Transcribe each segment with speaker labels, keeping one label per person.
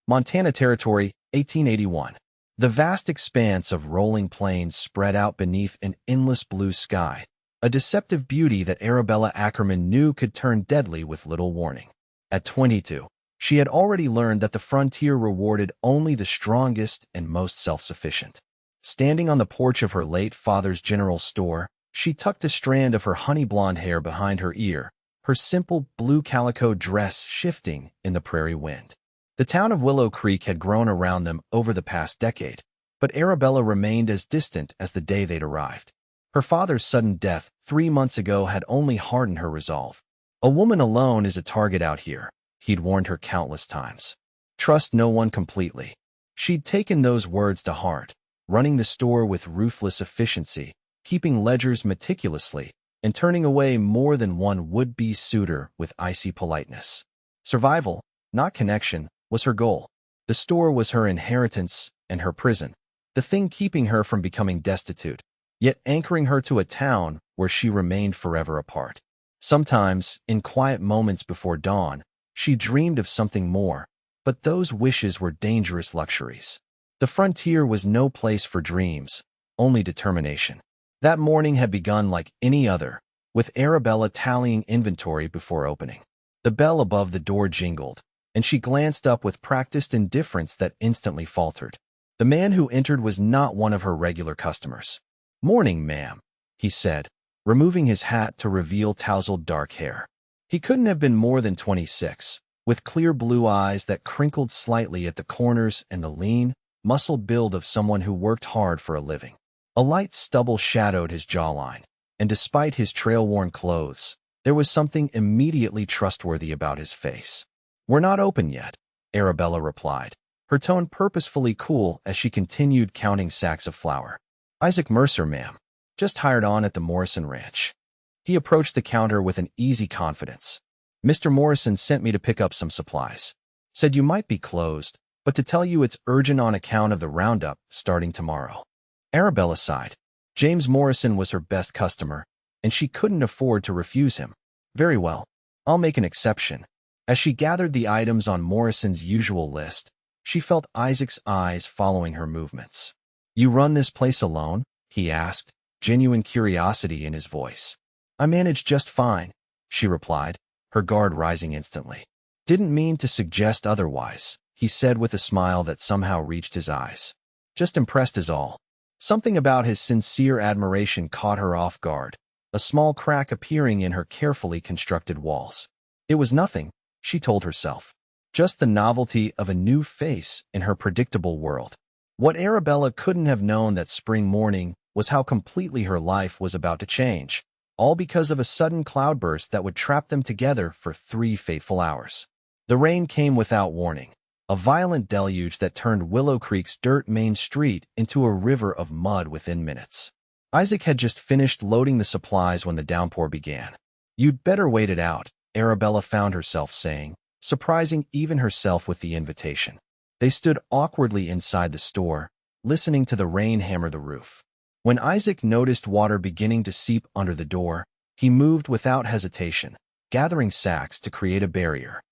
Speaker 1: Montana Territory, 1881. The vast expanse of rolling plains spread out beneath an endless blue sky, a deceptive beauty that Arabella Ackerman knew could turn deadly with little warning. At 22, she had already learned that the frontier rewarded only the strongest and most self-sufficient. Standing on the porch of her late father's general store, she tucked a strand of her honey-blonde hair behind her ear, her simple blue calico dress shifting in the prairie wind. The town of Willow Creek had grown around them over the past decade, but Arabella remained as distant as the day they'd arrived. Her father's sudden death 3 months ago had only hardened her resolve. A woman alone is a target out here, he'd warned her countless times. Trust no one completely. She'd taken those words to heart, running the store with ruthless efficiency, keeping ledgers meticulously, and turning away more than one would-be suitor with icy politeness. Survival, not connection, was her goal. The store was her inheritance and her prison, the thing keeping her from becoming destitute, yet anchoring her to a town where she remained forever apart. Sometimes, in quiet moments before dawn, she dreamed of something more, but those wishes were dangerous luxuries. The frontier was no place for dreams, only determination. That morning had begun like any other, with Arabella tallying inventory before opening. The bell above the door jingled, and she glanced up with practiced indifference that instantly faltered. The man who entered was not one of her regular customers. "Morning, ma'am," he said, removing his hat to reveal tousled dark hair. He couldn't have been more than 26, with clear blue eyes that crinkled slightly at the corners and the lean, muscled build of someone who worked hard for a living. A light stubble shadowed his jawline, and despite his trail-worn clothes, there was something immediately trustworthy about his face. "We're not open yet," Arabella replied, her tone purposefully cool as she continued counting sacks of flour. "Isaac Mercer, ma'am. Just hired on at the Morrison Ranch." He approached the counter with an easy confidence. "Mr. Morrison sent me to pick up some supplies. Said you might be closed, but to tell you it's urgent on account of the roundup starting tomorrow." Arabella sighed. James Morrison was her best customer, and she couldn't afford to refuse him. "Very well, I'll make an exception." As she gathered the items on Morrison's usual list, she felt Isaac's eyes following her movements. "You run this place alone?" he asked, genuine curiosity in his voice. "I manage just fine," she replied, her guard rising instantly. "Didn't mean to suggest otherwise," he said with a smile that somehow reached his eyes. "Just impressed is all." Something about his sincere admiration caught her off guard, a small crack appearing in her carefully constructed walls. It was nothing, she told herself, just the novelty of a new face in her predictable world. What Arabella couldn't have known that spring morning was how completely her life was about to change, all because of a sudden cloudburst that would trap them together for 3 fateful hours. The rain came without warning, a violent deluge that turned Willow Creek's dirt main street into a river of mud within minutes. Isaac had just finished loading the supplies when the downpour began. "You'd better wait it out," Arabella found herself saying, surprising even herself with the invitation. They stood awkwardly inside the store, listening to the rain hammer the roof. When Isaac noticed water beginning to seep under the door, he moved without hesitation, gathering sacks to create a barrier.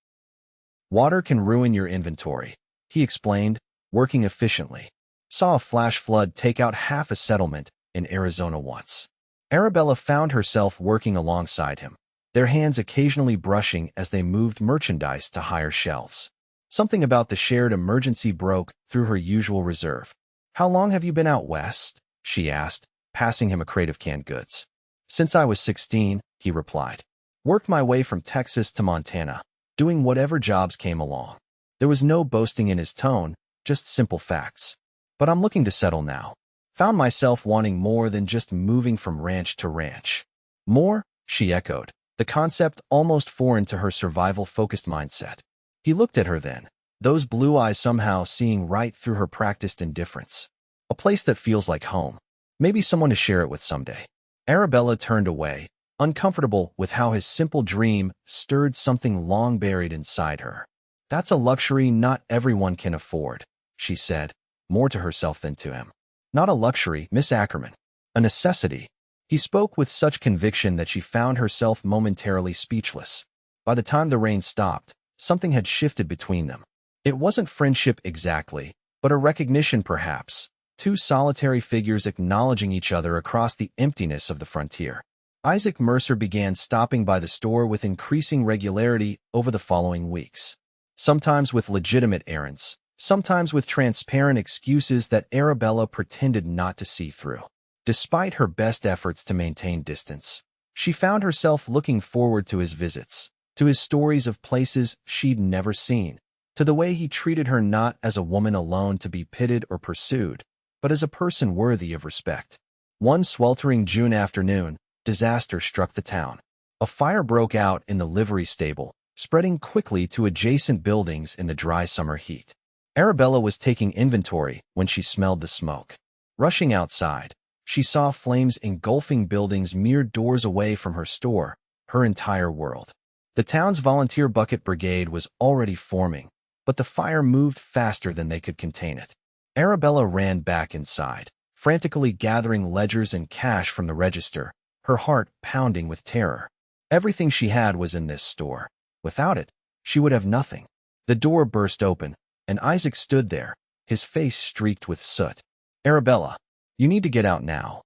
Speaker 1: "Water can ruin your inventory," he explained, working efficiently. "Saw a flash flood take out half a settlement in Arizona once." Arabella found herself working alongside him, their hands occasionally brushing as they moved merchandise to higher shelves. Something about the shared emergency broke through her usual reserve. "How long have you been out west?" she asked, passing him a crate of canned goods. "Since I was 16, he replied. "Worked my way from Texas to Montana, doing whatever jobs came along." There was no boasting in his tone, just simple facts. "But I'm looking to settle now. Found myself wanting more than just moving from ranch to ranch." "More?" she echoed, the concept almost foreign to her survival-focused mindset. He looked at her then, those blue eyes somehow seeing right through her practiced indifference. "A place that feels like home. Maybe someone to share it with someday." Arabella turned away, uncomfortable with how his simple dream stirred something long buried inside her. "That's a luxury not everyone can afford," she said, more to herself than to him. "Not a luxury, Miss Ackerman. A necessity." He spoke with such conviction that she found herself momentarily speechless. By the time the rain stopped, something had shifted between them. It wasn't friendship exactly, but a recognition perhaps, two solitary figures acknowledging each other across the emptiness of the frontier. Isaac Mercer began stopping by the store with increasing regularity over the following weeks. Sometimes with legitimate errands, sometimes with transparent excuses that Arabella pretended not to see through. Despite her best efforts to maintain distance, she found herself looking forward to his visits, to his stories of places she'd never seen, to the way he treated her not as a woman alone to be pitied or pursued, but as a person worthy of respect. One sweltering June afternoon, disaster struck the town. A fire broke out in the livery stable, spreading quickly to adjacent buildings in the dry summer heat. Arabella was taking inventory when she smelled the smoke. Rushing outside, she saw flames engulfing buildings mere doors away from her store, her entire world. The town's volunteer bucket brigade was already forming, but the fire moved faster than they could contain it. Arabella ran back inside, frantically gathering ledgers and cash from the register, her heart pounding with terror. Everything she had was in this store. Without it, she would have nothing. The door burst open, and Isaac stood there, his face streaked with soot. "Arabella, you need to get out now."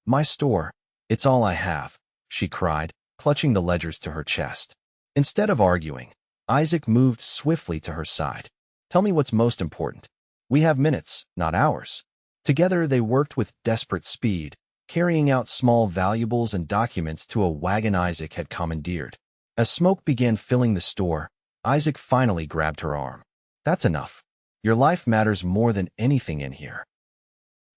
Speaker 1: "My store, it's all I have," she cried, clutching the ledgers to her chest. Instead of arguing, Isaac moved swiftly to her side. "Tell me what's most important. We have minutes, not hours." Together they worked with desperate speed, carrying out small valuables and documents to a wagon Isaac had commandeered. As smoke began filling the store, Isaac finally grabbed her arm. "That's enough. Your life matters more than anything in here."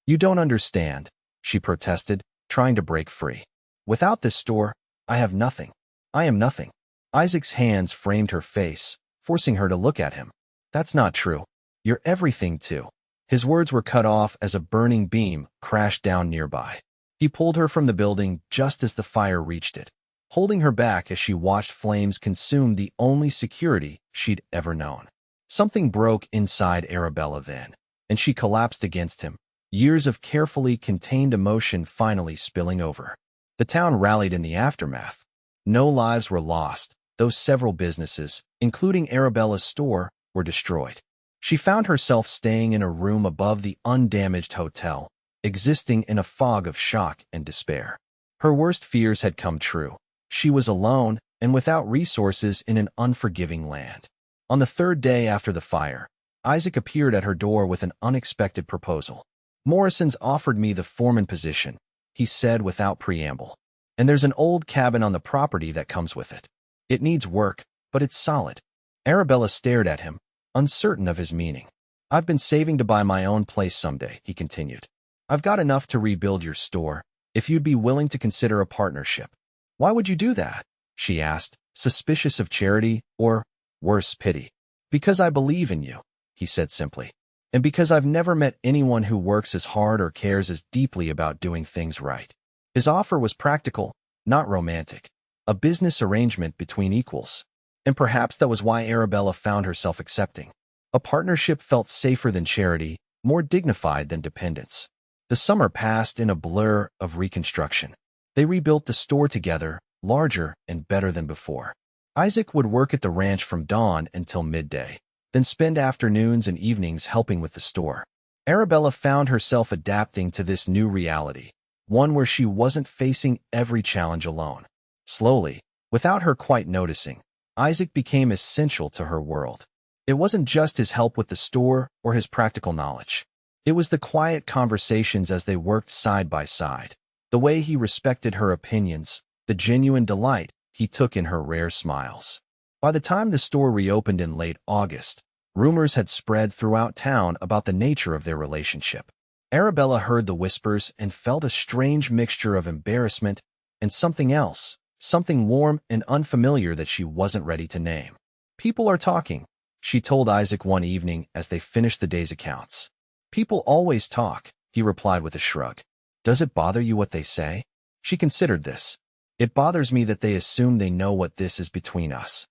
Speaker 1: "You don't understand," she protested, trying to break free. "Without this store, I have nothing. I am nothing." Isaac's hands framed her face, forcing her to look at him. "That's not true. You're everything too." His words were cut off as a burning beam crashed down nearby. He pulled her from the building just as the fire reached it, holding her back as she watched flames consume the only security she'd ever known. Something broke inside Arabella then, and she collapsed against him, years of carefully contained emotion finally spilling over. The town rallied in the aftermath. No lives were lost, though several businesses, including Arabella's store, were destroyed. She found herself staying in a room above the undamaged hotel, existing in a fog of shock and despair. Her worst fears had come true. She was alone and without resources in an unforgiving land. On the third day after the fire, Isaac appeared at her door with an unexpected proposal. "Morrison's offered me the foreman position," he said without preamble. "And there's an old cabin on the property that comes with it. It needs work, but it's solid." Arabella stared at him, uncertain of his meaning. "I've been saving to buy my own place someday," he continued. "I've got enough to rebuild your store, if you'd be willing to consider a partnership." "Why would you do that?" she asked, suspicious of charity or, worse, pity. "Because I believe in you," he said simply. "And because I've never met anyone who works as hard or cares as deeply about doing things right." His offer was practical, not romantic, a business arrangement between equals. And perhaps that was why Arabella found herself accepting. A partnership felt safer than charity, more dignified than dependence. The summer passed in a blur of reconstruction. They rebuilt the store together, larger and better than before. Isaac would work at the ranch from dawn until midday, then spend afternoons and evenings helping with the store. Arabella found herself adapting to this new reality, one where she wasn't facing every challenge alone. Slowly, without her quite noticing, Isaac became essential to her world. It wasn't just his help with the store or his practical knowledge. It was the quiet conversations as they worked side by side, the way he respected her opinions, the genuine delight he took in her rare smiles. By the time the store reopened in late August, rumors had spread throughout town about the nature of their relationship. Arabella heard the whispers and felt a strange mixture of embarrassment and something else, something warm and unfamiliar that she wasn't ready to name. "People are talking," she told Isaac one evening as they finished the day's accounts. "People always talk," he replied with a shrug. "Does it bother you what they say?" She considered this. "It bothers me that they assume they know what this is between us."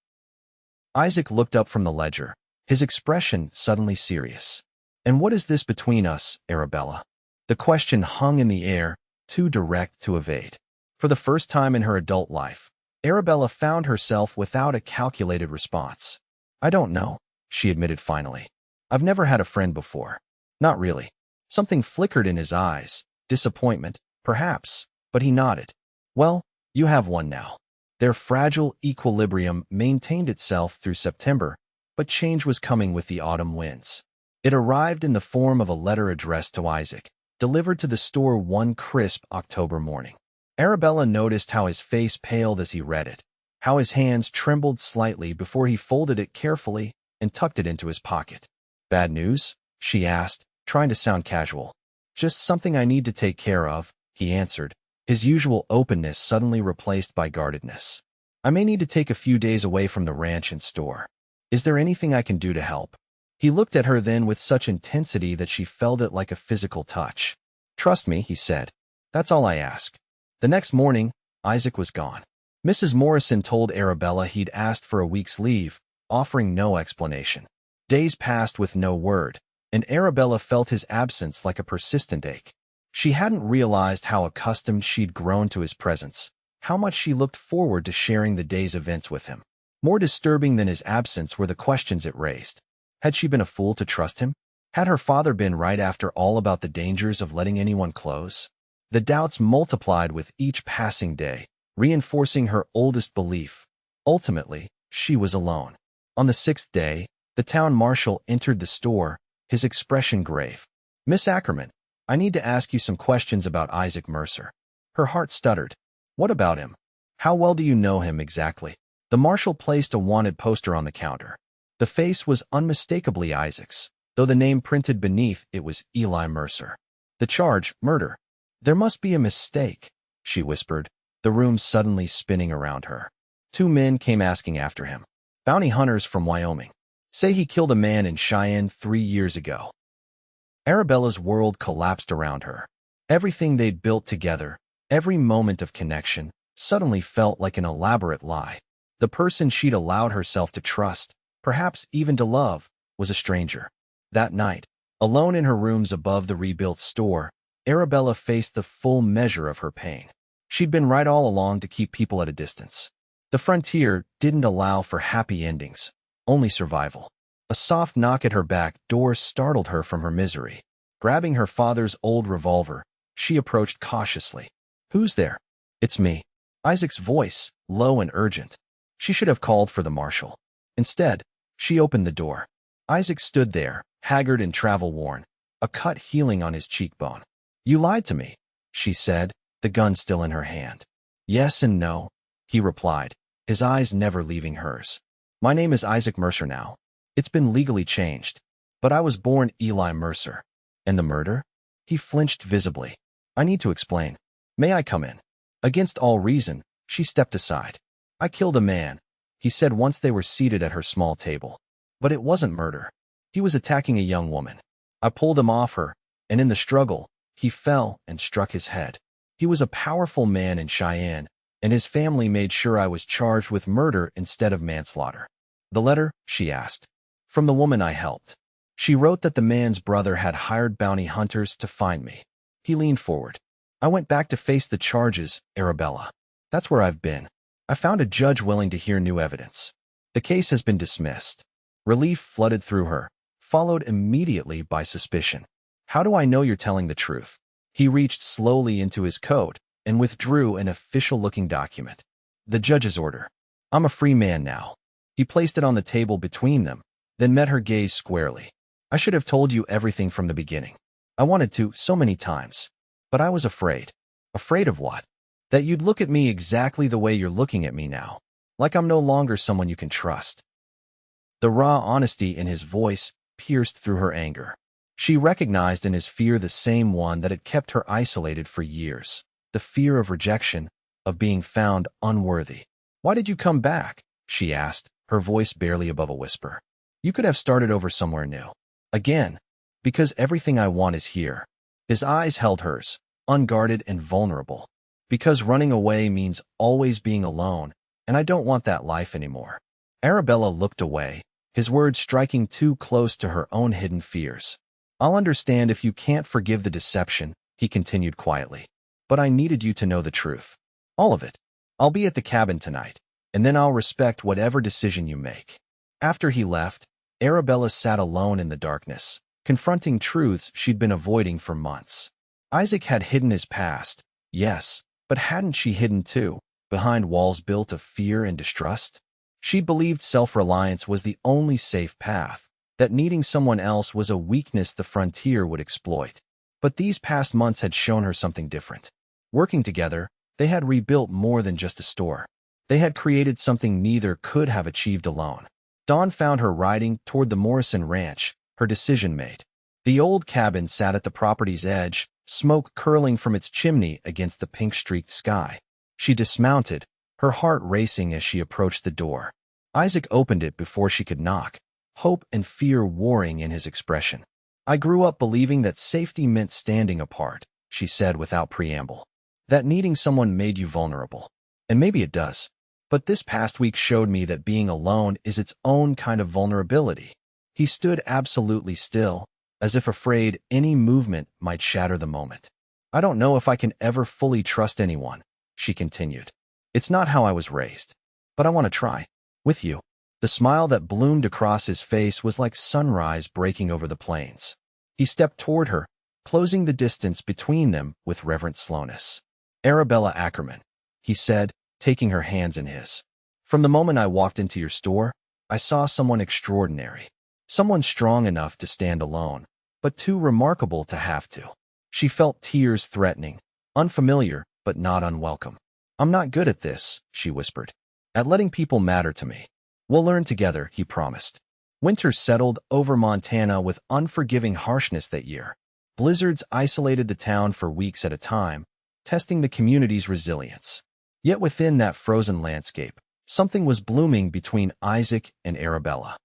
Speaker 1: Isaac looked up from the ledger, his expression suddenly serious. "And what is this between us, Arabella?" The question hung in the air, too direct to evade. For the first time in her adult life, Arabella found herself without a calculated response. "I don't know," she admitted finally. I've never had a friend before. Not really. Something flickered in his eyes. Disappointment, perhaps, but he nodded. Well, you have one now. Their fragile equilibrium maintained itself through September, but change was coming with the autumn winds. It arrived in the form of a letter addressed to Isaac, delivered to the store one crisp October morning. Arabella noticed how his face paled as he read it, how his hands trembled slightly before he folded it carefully and tucked it into his pocket. Bad news? She asked, trying to sound casual. Just something I need to take care of, he answered, his usual openness suddenly replaced by guardedness. I may need to take a few days away from the ranch and store. Is there anything I can do to help? He looked at her then with such intensity that she felt it like a physical touch. Trust me, he said. That's all I ask. The next morning, Isaac was gone. Mrs. Morrison told Arabella he'd asked for a week's leave, offering no explanation. Days passed with no word, and Arabella felt his absence like a persistent ache. She hadn't realized how accustomed she'd grown to his presence, how much she looked forward to sharing the day's events with him. More disturbing than his absence were the questions it raised. Had she been a fool to trust him? Had her father been right after all about the dangers of letting anyone close? The doubts multiplied with each passing day, reinforcing her oldest belief. Ultimately, she was alone. On the sixth day, the town marshal entered the store, his expression grave. Miss Ackerman, I need to ask you some questions about Isaac Mercer. Her heart stuttered. What about him? How well do you know him exactly? The marshal placed a wanted poster on the counter. The face was unmistakably Isaac's, though the name printed beneath it was Eli Mercer. The charge, murder. There must be a mistake, she whispered, the room suddenly spinning around her. 2 men came asking after him. Bounty hunters from Wyoming. Say he killed a man in Cheyenne 3 years ago. Arabella's world collapsed around her. Everything they'd built together, every moment of connection, suddenly felt like an elaborate lie. The person she'd allowed herself to trust, perhaps even to love, was a stranger. That night, alone in her rooms above the rebuilt store, Arabella faced the full measure of her pain. She'd been right all along to keep people at a distance. The frontier didn't allow for happy endings, only survival. A soft knock at her back door startled her from her misery. Grabbing her father's old revolver, she approached cautiously. Who's there? It's me. Isaac's voice, low and urgent. She should have called for the marshal. Instead, she opened the door. Isaac stood there, haggard and travel-worn, a cut healing on his cheekbone. You lied to me, she said, the gun still in her hand. Yes and no, he replied, his eyes never leaving hers. My name is Isaac Mercer now. It's been legally changed, but I was born Eli Mercer. And the murder? He flinched visibly. I need to explain. May I come in? Against all reason, she stepped aside. I killed a man, he said once they were seated at her small table. But it wasn't murder. He was attacking a young woman. I pulled him off her, and in the struggle, he fell and struck his head. He was a powerful man in Cheyenne, and his family made sure I was charged with murder instead of manslaughter. The letter, she asked. From the woman I helped. She wrote that the man's brother had hired bounty hunters to find me. He leaned forward. I went back to face the charges, Arabella. That's where I've been. I found a judge willing to hear new evidence. The case has been dismissed. Relief flooded through her, followed immediately by suspicion. How do I know you're telling the truth? He reached slowly into his coat and withdrew an official-looking document. The judge's order. I'm a free man now. He placed it on the table between them, then met her gaze squarely. I should have told you everything from the beginning. I wanted to so many times. But I was afraid. Afraid of what? That you'd look at me exactly the way you're looking at me now. Like I'm no longer someone you can trust. The raw honesty in his voice pierced through her anger. She recognized in his fear the same one that had kept her isolated for years. The fear of rejection, of being found unworthy. Why did you come back? She asked, her voice barely above a whisper. You could have started over somewhere new. Again. Because everything I want is here. His eyes held hers, unguarded and vulnerable. Because running away means always being alone, and I don't want that life anymore. Arabella looked away, his words striking too close to her own hidden fears. I'll understand if you can't forgive the deception, he continued quietly. But I needed you to know the truth. All of it. I'll be at the cabin tonight, and then I'll respect whatever decision you make. After he left, Arabella sat alone in the darkness, confronting truths she'd been avoiding for months. Isaac had hidden his past, yes, but hadn't she hidden too, behind walls built of fear and distrust? She believed self-reliance was the only safe path, that needing someone else was a weakness the frontier would exploit. But these past months had shown her something different. Working together, they had rebuilt more than just a store. They had created something neither could have achieved alone. Dawn found her riding toward the Morrison Ranch, her decision made. The old cabin sat at the property's edge, smoke curling from its chimney against the pink-streaked sky. She dismounted, her heart racing as she approached the door. Isaac opened it before she could knock, hope and fear warring in his expression. "I grew up believing that safety meant standing apart," she said without preamble. "That needing someone made you vulnerable. And maybe it does. But this past week showed me that being alone is its own kind of vulnerability." He stood absolutely still, as if afraid any movement might shatter the moment. "I don't know if I can ever fully trust anyone," she continued. "It's not how I was raised. But I want to try. With you." The smile that bloomed across his face was like sunrise breaking over the plains. He stepped toward her, closing the distance between them with reverent slowness. "Arabella Ackerman," he said, taking her hands in his. "From the moment I walked into your store, I saw someone extraordinary. Someone strong enough to stand alone, but too remarkable to have to." She felt tears threatening, unfamiliar but not unwelcome. "I'm not good at this," she whispered. "At letting people matter to me." "We'll learn together," he promised. Winter settled over Montana with unforgiving harshness that year. Blizzards isolated the town for weeks at a time, testing the community's resilience. Yet within that frozen landscape, something was blooming between Isaac and Arabella.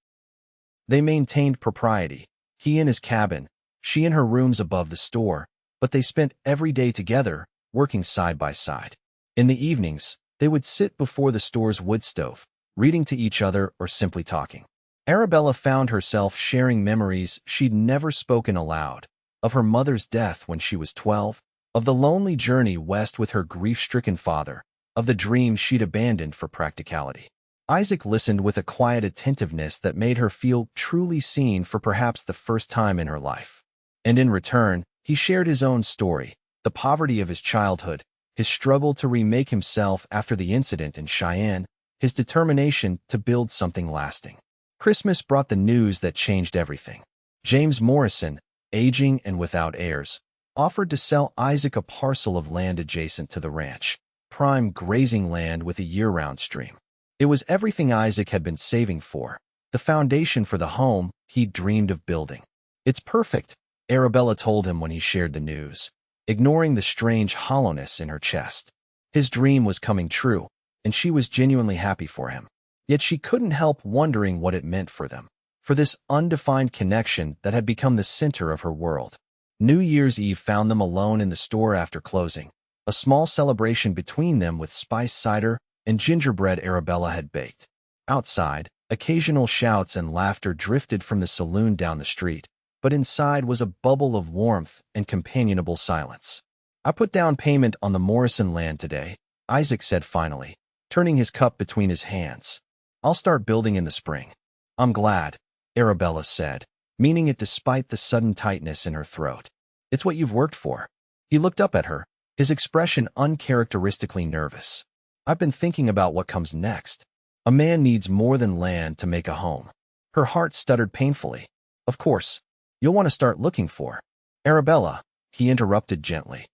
Speaker 1: They maintained propriety, he in his cabin, she in her rooms above the store, but they spent every day together, working side by side. In the evenings, they would sit before the store's wood stove, reading to each other or simply talking. Arabella found herself sharing memories she'd never spoken aloud, of her mother's death when she was 12, of the lonely journey west with her grief-stricken father, of the dream she'd abandoned for practicality. Isaac listened with a quiet attentiveness that made her feel truly seen for perhaps the first time in her life. And in return, he shared his own story, the poverty of his childhood, his struggle to remake himself after the incident in Cheyenne, his determination to build something lasting. Christmas brought the news that changed everything. James Morrison, aging and without heirs, offered to sell Isaac a parcel of land adjacent to the ranch, prime grazing land with a year-round stream. It was everything Isaac had been saving for, the foundation for the home he'd dreamed of building. "It's perfect," Arabella told him when he shared the news, ignoring the strange hollowness in her chest. His dream was coming true, and she was genuinely happy for him. Yet she couldn't help wondering what it meant for them, for this undefined connection that had become the center of her world. New Year's Eve found them alone in the store after closing, a small celebration between them with spiced cider and gingerbread Arabella had baked. Outside, occasional shouts and laughter drifted from the saloon down the street, but inside was a bubble of warmth and companionable silence. "I put down payment on the Morrison land today," Isaac said finally, turning his cup between his hands. "I'll start building in the spring." "I'm glad," Arabella said, meaning it despite the sudden tightness in her throat. "It's what you've worked for." He looked up at her, his expression uncharacteristically nervous. "I've been thinking about what comes next. A man needs more than land to make a home." Her heart stuttered painfully. "Of course. You'll want to start looking for—" "Arabella," he interrupted gently.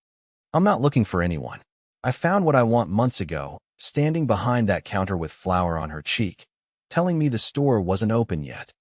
Speaker 1: "I'm not looking for anyone. I found what I want months ago, standing behind that counter with flour on her cheek, telling me the store wasn't open yet."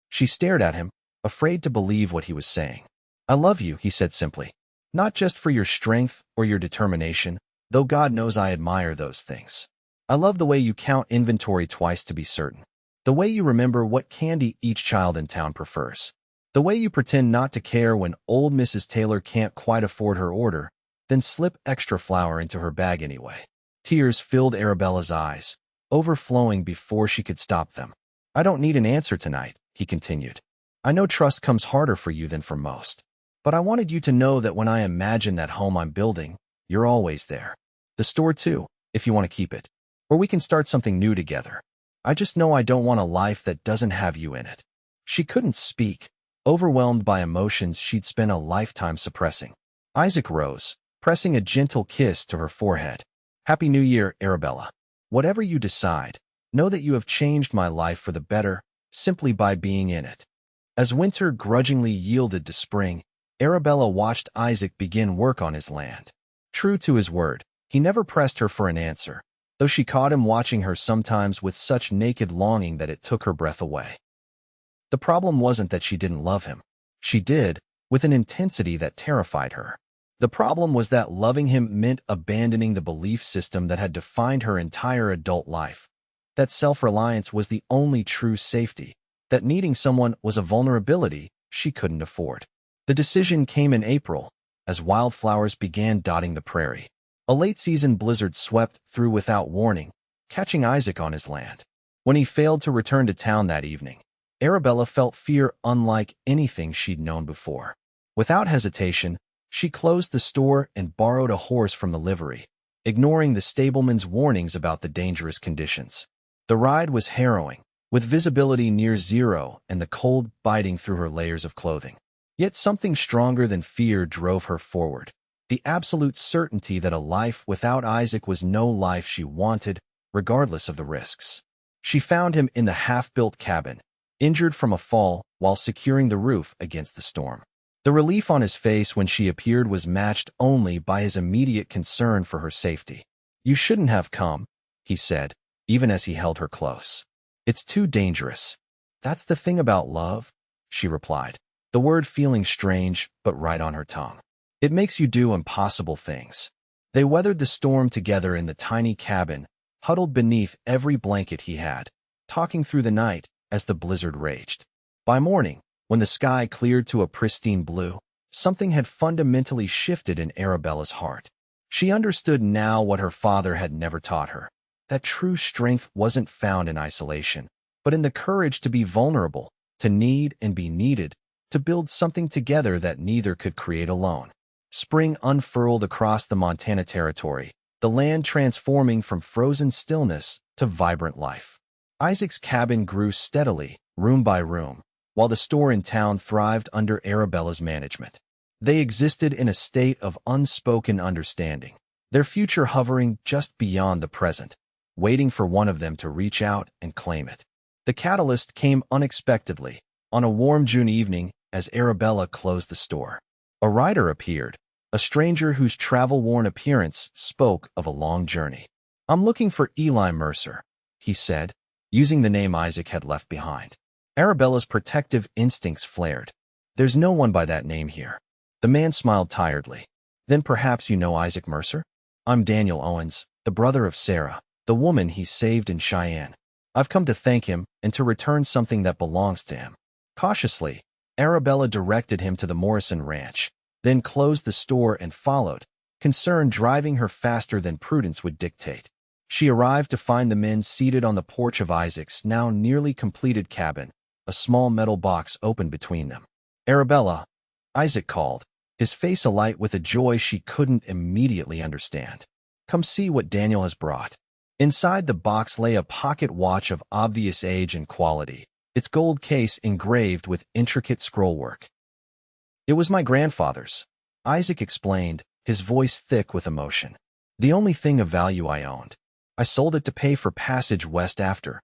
Speaker 1: She stared at him, afraid to believe what he was saying. "I love you," he said simply. "Not just for your strength or your determination, though God knows I admire those things. I love the way you count inventory twice to be certain. The way you remember what candy each child in town prefers. The way you pretend not to care when old Mrs. Taylor can't quite afford her order, then slip extra flour into her bag anyway." Tears filled Arabella's eyes, overflowing before she could stop them. "I don't need an answer tonight," he continued. "I know trust comes harder for you than for most. But I wanted you to know that when I imagine that home I'm building, you're always there. The store too, if you want to keep it. Or we can start something new together. I just know I don't want a life that doesn't have you in it." She couldn't speak, overwhelmed by emotions she'd spent a lifetime suppressing. Isaac rose, pressing a gentle kiss to her forehead. "Happy New Year, Arabella. Whatever you decide, know that you have changed my life for the better, simply by being in it." As winter grudgingly yielded to spring, Arabella watched Isaac begin work on his land. True to his word, he never pressed her for an answer, though she caught him watching her sometimes with such naked longing that it took her breath away. The problem wasn't that she didn't love him. She did, with an intensity that terrified her. The problem was that loving him meant abandoning the belief system that had defined her entire adult life. That self-reliance was the only true safety, that needing someone was a vulnerability she couldn't afford. The decision came in April, as wildflowers began dotting the prairie. A late-season blizzard swept through without warning, catching Isaac on his land. When he failed to return to town that evening, Arabella felt fear unlike anything she'd known before. Without hesitation, she closed the store and borrowed a horse from the livery, ignoring the stableman's warnings about the dangerous conditions. The ride was harrowing, with visibility near zero and the cold biting through her layers of clothing. Yet something stronger than fear drove her forward. The absolute certainty that a life without Isaac was no life she wanted, regardless of the risks. She found him in the half-built cabin, injured from a fall while securing the roof against the storm. The relief on his face when she appeared was matched only by his immediate concern for her safety. "You shouldn't have come," he said, even as he held her close. "It's too dangerous." "That's the thing about love," she replied, the word feeling strange but right on her tongue. "It makes you do impossible things." They weathered the storm together in the tiny cabin, huddled beneath every blanket he had, talking through the night as the blizzard raged. By morning, when the sky cleared to a pristine blue, something had fundamentally shifted in Arabella's heart. She understood now what her father had never taught her, that true strength wasn't found in isolation, but in the courage to be vulnerable, to need and be needed, to build something together that neither could create alone. Spring unfurled across the Montana Territory, the land transforming from frozen stillness to vibrant life. Isaac's cabin grew steadily, room by room, while the store in town thrived under Arabella's management. They existed in a state of unspoken understanding, their future hovering just beyond the present, waiting for one of them to reach out and claim it. The catalyst came unexpectedly, on a warm June evening as Arabella closed the store. A rider appeared, a stranger whose travel-worn appearance spoke of a long journey. "I'm looking for Isaac Mercer," he said, using the name Isaac had left behind. Arabella's protective instincts flared. "There's no one by that name here." The man smiled tiredly. "Then perhaps you know Isaac Mercer? I'm Daniel Owens, the brother of Sarah, the woman he saved in Cheyenne. I've come to thank him and to return something that belongs to him." Cautiously, Arabella directed him to the Morrison Ranch, then closed the store and followed, concern driving her faster than prudence would dictate. She arrived to find the men seated on the porch of Isaac's now nearly completed cabin, a small metal box open between them. "Arabella," Isaac called, his face alight with a joy she couldn't immediately understand. "Come see what Daniel has brought." Inside the box lay a pocket watch of obvious age and quality, its gold case engraved with intricate scrollwork. "It was my grandfather's," Isaac explained, his voice thick with emotion. "The only thing of value I owned. I sold it to pay for passage west after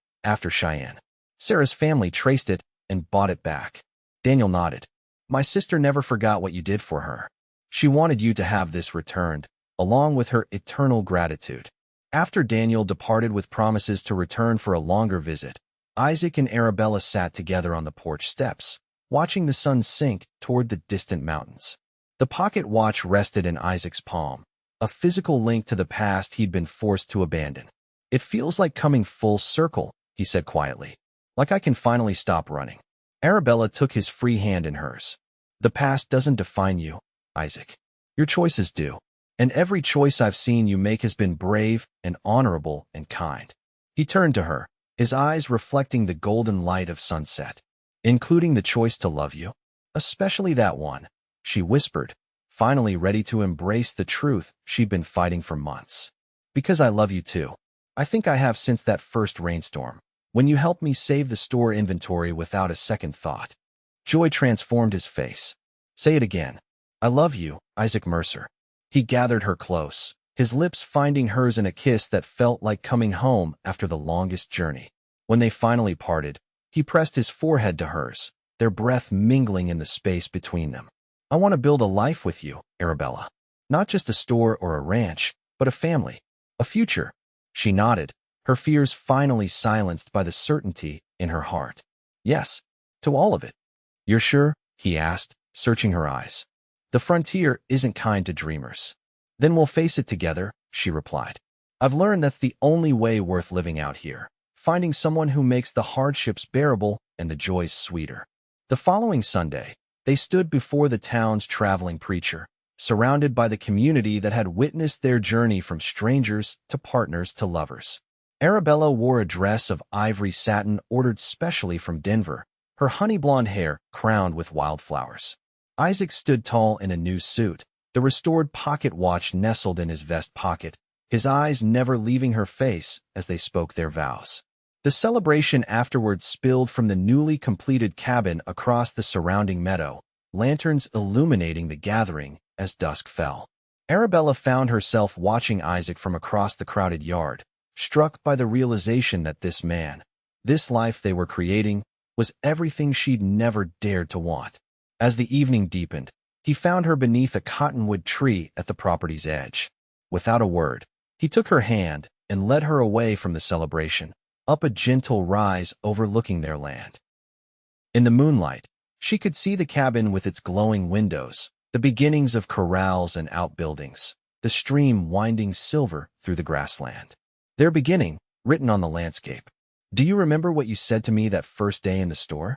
Speaker 1: Cheyenne. Sarah's family traced it and bought it back." Daniel nodded. "My sister never forgot what you did for her. She wanted you to have this returned, along with her eternal gratitude." After Daniel departed with promises to return for a longer visit, Isaac and Arabella sat together on the porch steps, watching the sun sink toward the distant mountains. The pocket watch rested in Isaac's palm, a physical link to the past he'd been forced to abandon. "It feels like coming full circle," he said quietly. "Like I can finally stop running." Arabella took his free hand in hers. "The past doesn't define you, Isaac. Your choices do. And every choice I've seen you make has been brave and honorable and kind." He turned to her, his eyes reflecting the golden light of sunset. "Including the choice to love you? Especially that one," she whispered, finally ready to embrace the truth she'd been fighting for months. "Because I love you too. I think I have since that first rainstorm, When you helped me save the store inventory without a second thought. Joy transformed his face. Say it again. I love you, Isaac Mercer. He gathered her close, his lips finding hers in a kiss that felt like coming home after the longest journey. When they finally parted, he pressed his forehead to hers, their breath mingling in the space between them. I want to build a life with you, Arabella. Not just a store or a ranch, but a family. A future. She nodded, her fears finally silenced by the certainty in her heart. Yes, to all of it. You're sure? He asked, searching her eyes. The frontier isn't kind to dreamers. Then we'll face it together, she replied. I've learned that's the only way worth living out here, finding someone who makes the hardships bearable and the joys sweeter. The following Sunday, they stood before the town's traveling preacher, surrounded by the community that had witnessed their journey from strangers to partners to lovers. Arabella wore a dress of ivory satin ordered specially from Denver, her honey blonde hair crowned with wildflowers. Isaac stood tall in a new suit, the restored pocket watch nestled in his vest pocket, his eyes never leaving her face as they spoke their vows. The celebration afterwards spilled from the newly completed cabin across the surrounding meadow, lanterns illuminating the gathering as dusk fell. Arabella found herself watching Isaac from across the crowded yard, struck by the realization that this man, this life they were creating, was everything she'd never dared to want. As the evening deepened, he found her beneath a cottonwood tree at the property's edge. Without a word, he took her hand and led her away from the celebration, up a gentle rise overlooking their land. In the moonlight, she could see the cabin with its glowing windows, the beginnings of corrals and outbuildings, the stream winding silver through the grassland. Their beginning, written on the landscape. Do you remember what you said to me that first day in the store?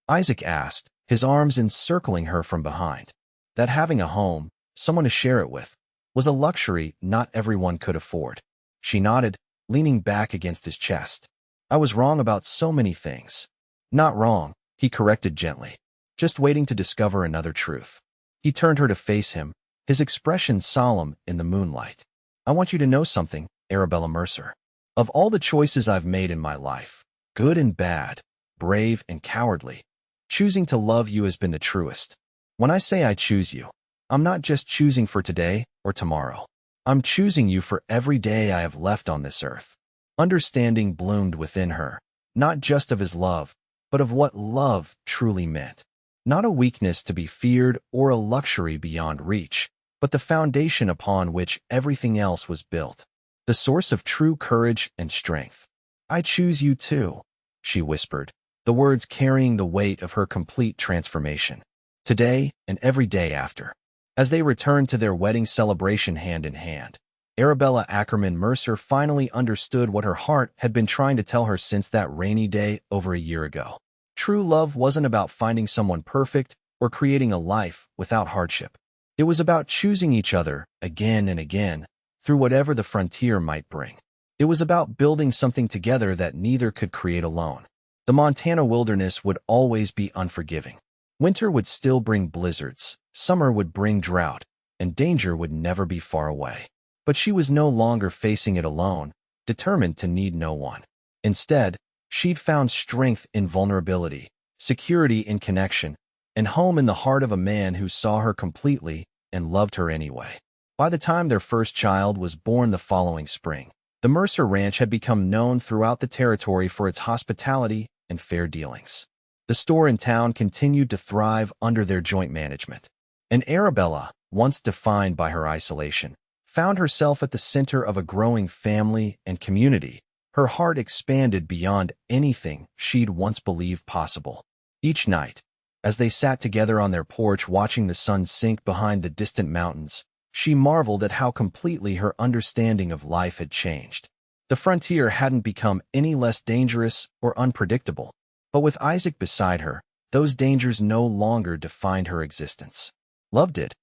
Speaker 1: Isaac asked, his arms encircling her from behind. That having a home, someone to share it with, was a luxury not everyone could afford. She nodded, leaning back against his chest. I was wrong about so many things. Not wrong, he corrected gently, just waiting to discover another truth. He turned her to face him, his expression solemn in the moonlight. I want you to know something, Arabella Mercer. Of all the choices I've made in my life, good and bad, brave and cowardly, choosing to love you has been the truest. When I say I choose you, I'm not just choosing for today or tomorrow. I'm choosing you for every day I have left on this earth. Understanding bloomed within her, not just of his love, but of what love truly meant. Not a weakness to be feared or a luxury beyond reach, but the foundation upon which everything else was built. The source of true courage and strength. I choose you too, she whispered, the words carrying the weight of her complete transformation. Today and every day after. As they returned to their wedding celebration hand in hand, Arabella Ackerman Mercer finally understood what her heart had been trying to tell her since that rainy day over a year ago. True love wasn't about finding someone perfect or creating a life without hardship. It was about choosing each other again and again, through whatever the frontier might bring. It was about building something together that neither could create alone. The Montana wilderness would always be unforgiving. Winter would still bring blizzards, summer would bring drought, and danger would never be far away. But she was no longer facing it alone, determined to need no one. Instead, she'd found strength in vulnerability, security in connection, and home in the heart of a man who saw her completely and loved her anyway. By the time their first child was born the following spring, the Mercer Ranch had become known throughout the territory for its hospitality and fair dealings. The store in town continued to thrive under their joint management. And Arabella, once defined by her isolation, found herself at the center of a growing family and community. Her heart expanded beyond anything she'd once believed possible. Each night, as they sat together on their porch watching the sun sink behind the distant mountains, she marveled at how completely her understanding of life had changed. The frontier hadn't become any less dangerous or unpredictable, but with Isaac beside her, those dangers no longer defined her existence. Love did.